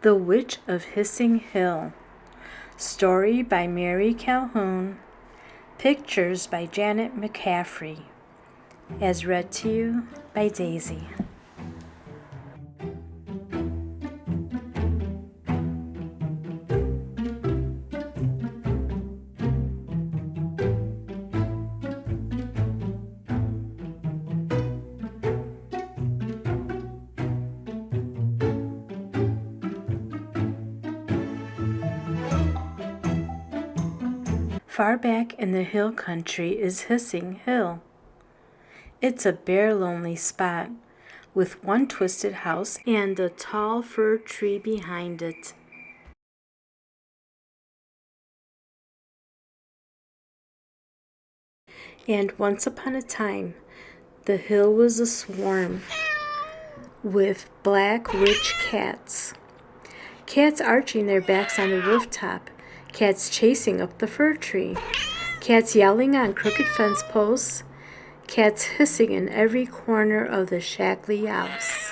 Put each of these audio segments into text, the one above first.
The Witch of Hissing Hill. Story by Mary Calhoun. Pictures by Janet McCaffrey. As read to you by Daisy. Far back in the hill country is Hissing Hill. It's a bare, lonely spot, with one twisted house and a tall fir tree behind it. And once upon a time, the hill was aswarm with black witch cats. Cats arching their backs on the rooftop, cats chasing up the fir tree, cats yelling on crooked fence posts, cats hissing in every corner of the shackly house.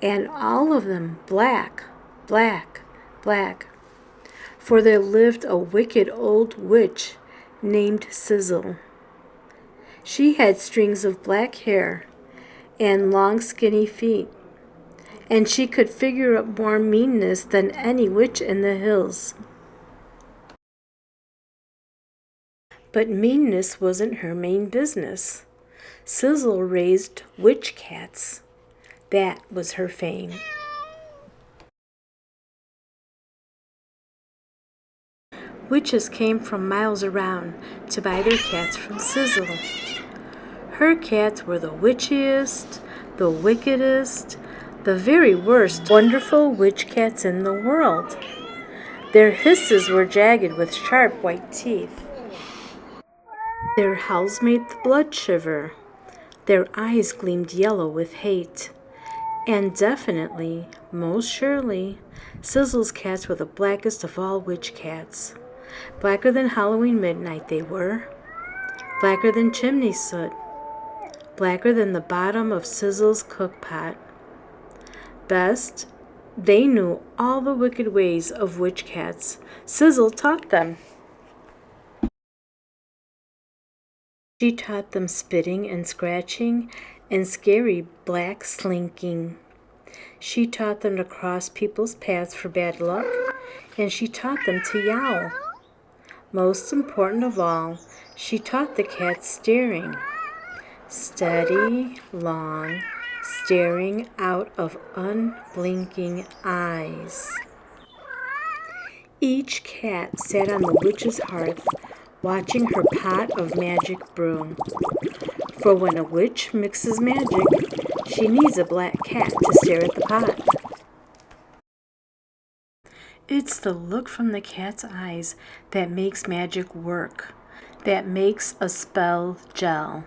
And all of them black, black, black. For there lived a wicked old witch named Sizzle. She had strings of black hair and long skinny feet, and she could figure up more meanness than any witch in the hills. But meanness wasn't her main business. Sizzle raised witch cats. That was her fame. Witches came from miles around to buy their cats from Sizzle. Her cats were the witchiest, the wickedest, the very worst wonderful witch cats in the world. Their hisses were jagged with sharp white teeth. Their howls made the blood shiver. Their eyes gleamed yellow with hate. And definitely, most surely, Sizzle's cats were the blackest of all witch cats. Blacker than Halloween midnight they were. Blacker than chimney soot. Blacker than the bottom of Sizzle's cookpot. Best, they knew all the wicked ways of witch cats. Sizzle taught them. She taught them spitting and scratching and scary black slinking. She taught them to cross people's paths for bad luck, and she taught them to yowl. Most important of all, she taught the cats staring. Steady, long, staring out of unblinking eyes. Each cat sat on the witch's hearth, watching her pot of magic brew. For when a witch mixes magic, she needs a black cat to stare at the pot. It's the look from the cat's eyes that makes magic work, that makes a spell gel.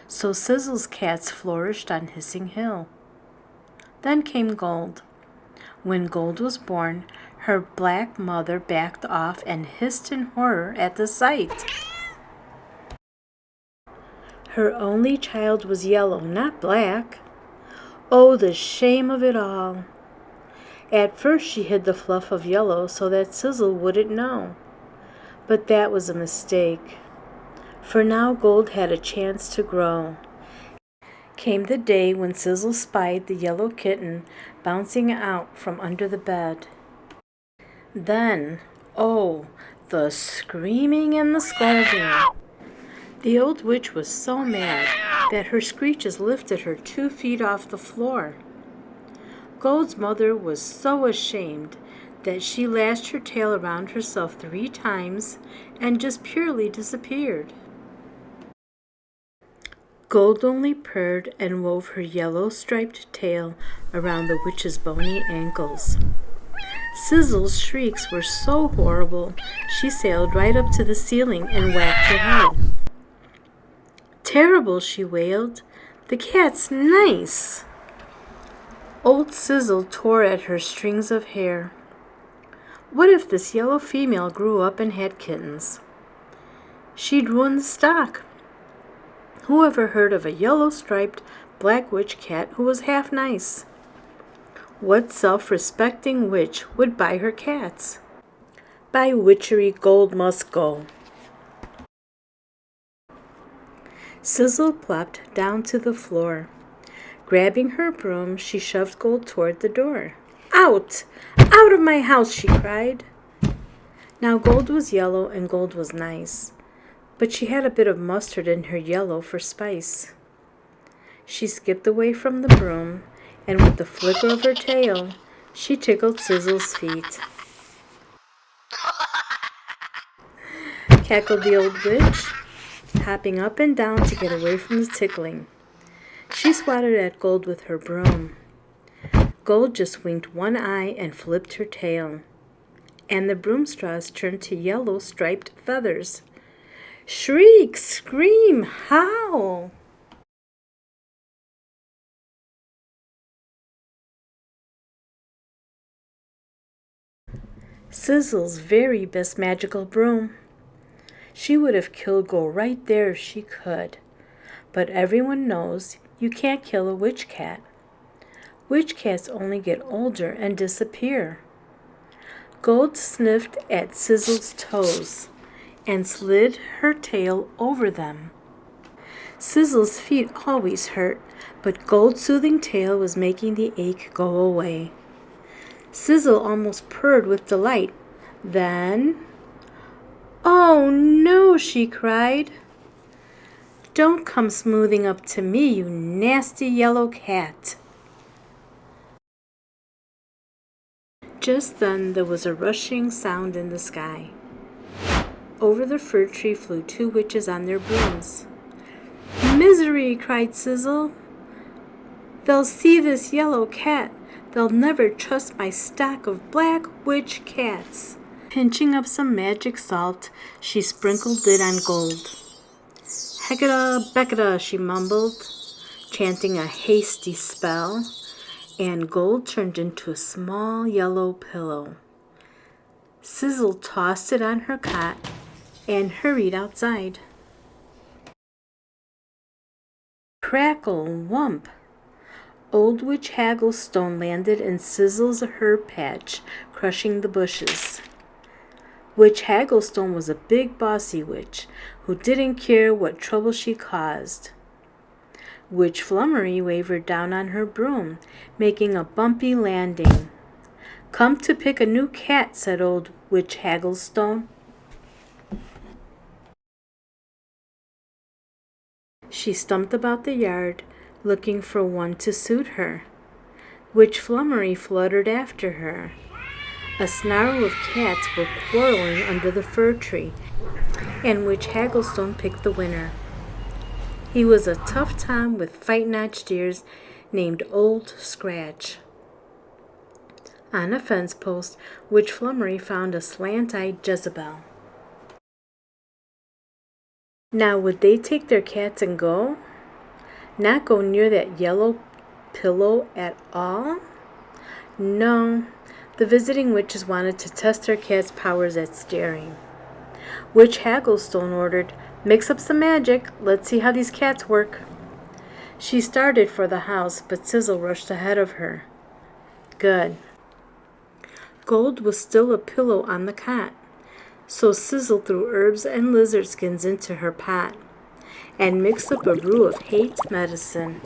So Sizzle's cats flourished on Hissing Hill. Then came Gold. When Gold was born, her black mother backed off and hissed in horror at the sight. Her only child was yellow, not black. Oh, the shame of it all. At first she hid the fluff of yellow so that Sizzle wouldn't know. But that was a mistake. For now Gold had a chance to grow. Came the day when Sizzle spied the yellow kitten bouncing out from under the bed. Then, oh, the screaming and the scolding. The old witch was so mad that her screeches lifted her 2 feet off the floor. Gold's mother was so ashamed that she lashed her tail around herself 3 times and just purely disappeared. Gold only purred and wove her yellow striped tail around the witch's bony ankles. Sizzle's shrieks were so horrible, she sailed right up to the ceiling and whacked her head. Terrible, she wailed. The cat's nice. Old Sizzle tore at her strings of hair. What if this yellow female grew up and had kittens? She'd ruin the stock. Who ever heard of a yellow-striped black witch cat who was half nice? What self-respecting witch would buy her cats? By Witchery Gold Must Go. Sizzle plopped down to the floor. Grabbing her broom, she shoved Gold toward the door. Out! Out of my house, she cried. Now Gold was yellow and Gold was nice, but she had a bit of mustard in her yellow for spice. She skipped away from the broom, and with the flicker of her tail, she tickled Sizzle's feet. Cackled the old witch, hopping up and down to get away from the tickling. She swatted at Gold with her broom. Gold just winked one eye and flipped her tail, and the broom straws turned to yellow striped feathers. Shriek, scream, howl! Sizzle's very best magical broom. She would have killed Gold right there if she could, but everyone knows you can't kill a witch cat. Witch cats only get older and disappear. Gold sniffed at Sizzle's toes and slid her tail over them. Sizzle's feet always hurt, but Gold's soothing tail was making the ache go away. Sizzle almost purred with delight. Then, "Oh no," she cried. "Don't come smoothing up to me, you nasty yellow cat." Just then there was a rushing sound in the sky. Over the fir tree flew two witches on their brooms. "Misery!" cried Sizzle. "They'll see this yellow cat. They'll never trust my stock of black witch cats." Pinching up some magic salt, she sprinkled it on Gold. "Hecata, Becata," she mumbled, chanting a hasty spell, and Gold turned into a small yellow pillow. Sizzle tossed it on her cot and hurried outside. Crackle, whump! Old Witch Hagglestone landed in Sizzle's herb patch, crushing the bushes. Witch Hagglestone was a big bossy witch who didn't care what trouble she caused. Witch Flummery wavered down on her broom, making a bumpy landing. "Come to pick a new cat," said Old Witch Hagglestone. She stumped about the yard, looking for one to suit her. Witch Flummery fluttered after her. A snarl of cats were quarreling under the fir tree, and Witch Hagglestone picked the winner. He was a tough Tom with fight-notched ears named Old Scratch. On a fence post, Witch Flummery found a slant-eyed Jezebel. Now would they take their cats and go? Not go near that yellow pillow at all? No, the visiting witches wanted to test their cat's powers at staring. Witch Hagglestone ordered, "Mix up some magic. Let's see how these cats work." She started for the house, but Sizzle rushed ahead of her. Good. Gold was still a pillow on the cot, so Sizzle threw herbs and lizard skins into her pot and mixed up a brew of hate medicine.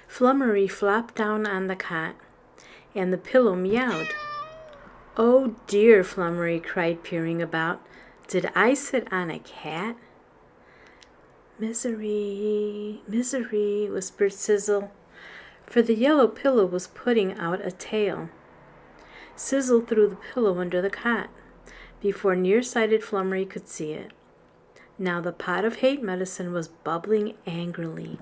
Flummery flopped down on the cot, and the pillow meowed. "Oh dear," Flummery cried, peering about. "Did I sit on a cat?" "Misery, misery," whispered Sizzle, for the yellow pillow was putting out a tail. Sizzle threw the pillow under the cot, before nearsighted Flummery could see it. Now the pot of hate medicine was bubbling angrily.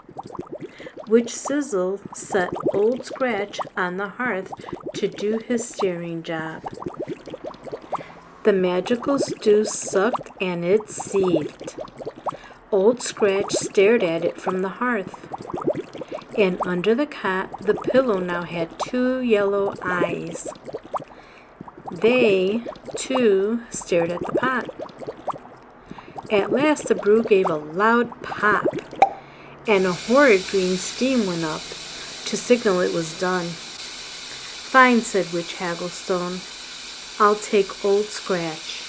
Witch Sizzle set Old Scratch on the hearth to do his steering job. The magical stew sucked and it seethed. Old Scratch stared at it from the hearth, and under the cot the pillow now had two yellow eyes. They, too, stared at the pot. At last the brew gave a loud pop, and a horrid green steam went up, to signal it was done. Fine, said Witch Hagglestone. I'll take Old Scratch.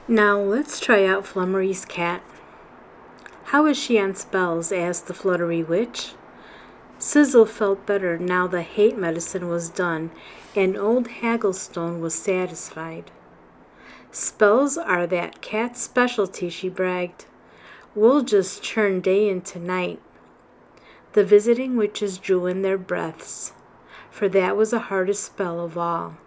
Now let's try out Flummery's cat. How is she on spells? Asked the Fluttery Witch. Sizzle felt better now the hate medicine was done, and old Hagglestone was satisfied. Spells are that cat's specialty, she bragged. We'll just turn day into night. The visiting witches drew in their breaths, for that was the hardest spell of all.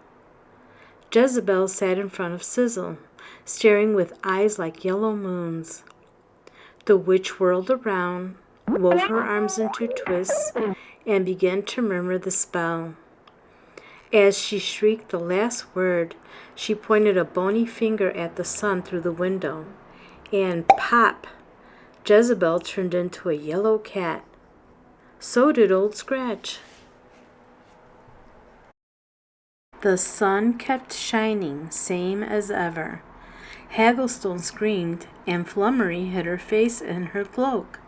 Jezebel sat in front of Sizzle, staring with eyes like yellow moons. The witch whirled around, wove her arms into twists, and began to murmur the spell. As she shrieked the last word, she pointed a bony finger at the sun through the window, and pop! Jezebel turned into a yellow cat. So did Old Scratch. The sun kept shining, same as ever. Hagglestone screamed, and Flummery hid her face in her cloak.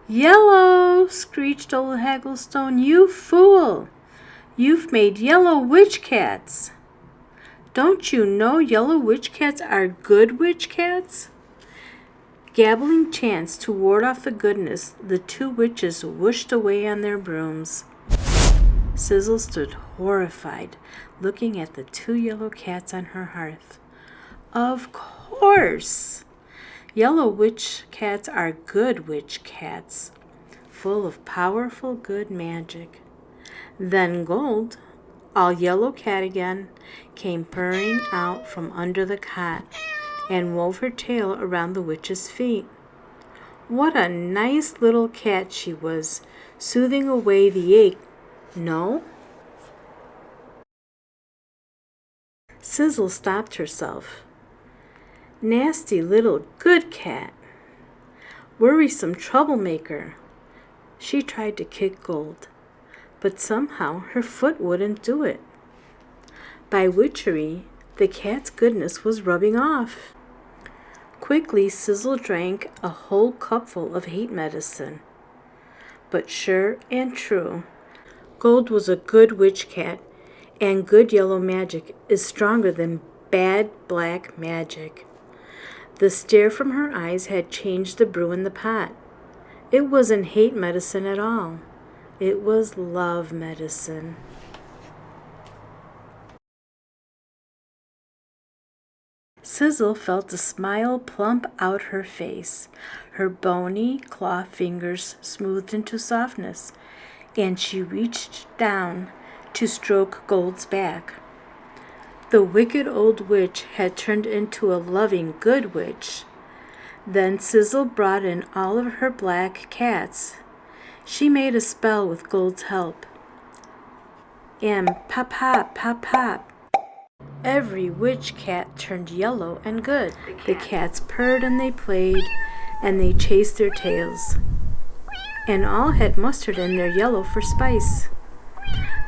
Yellow! Screeched old Hagglestone. You fool! You've made yellow witch cats! Don't you know yellow witch cats are good witch cats? Gabbling chants to ward off the goodness, the two witches whooshed away on their brooms. Sizzle stood horrified, looking at the two yellow cats on her hearth. Of course! Yellow witch cats are good witch cats, full of powerful good magic. Then Gold, all yellow cat again, came purring out from under the cot and wove her tail around the witch's feet. What a nice little cat she was, soothing away the ache. No? Sizzle stopped herself. Nasty little good cat. Worrisome troublemaker. She tried to kick Gold, but somehow her foot wouldn't do it. By witchery, the cat's goodness was rubbing off. Quickly, Sizzle drank a whole cupful of hate medicine. But sure and true, Gold was a good witch cat, and good yellow magic is stronger than bad black magic. The stare from her eyes had changed the brew in the pot. It wasn't hate medicine at all. It was love medicine. Sizzle felt a smile plump out her face. Her bony claw fingers smoothed into softness, and she reached down to stroke Gold's back. The wicked old witch had turned into a loving good witch. Then Sizzle brought in all of her black cats. She made a spell with Gold's help. And pop pop pop pop. Every witch cat turned yellow and good. The cats purred and they played, and they chased their tails. And all had mustard in their yellow for spice.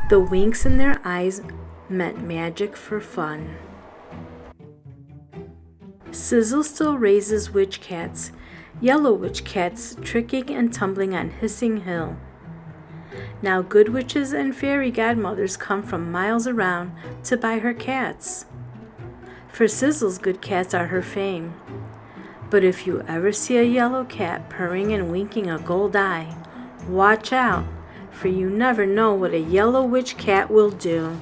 The winks in their eyes meant magic for fun. Sizzle still raises witch cats, yellow witch cats tricking and tumbling on Hissing Hill. Now good witches and fairy godmothers come from miles around to buy her cats. For Sizzle's good cats are her fame. But if you ever see a yellow cat purring and winking a gold eye, watch out, for you never know what a yellow witch cat will do.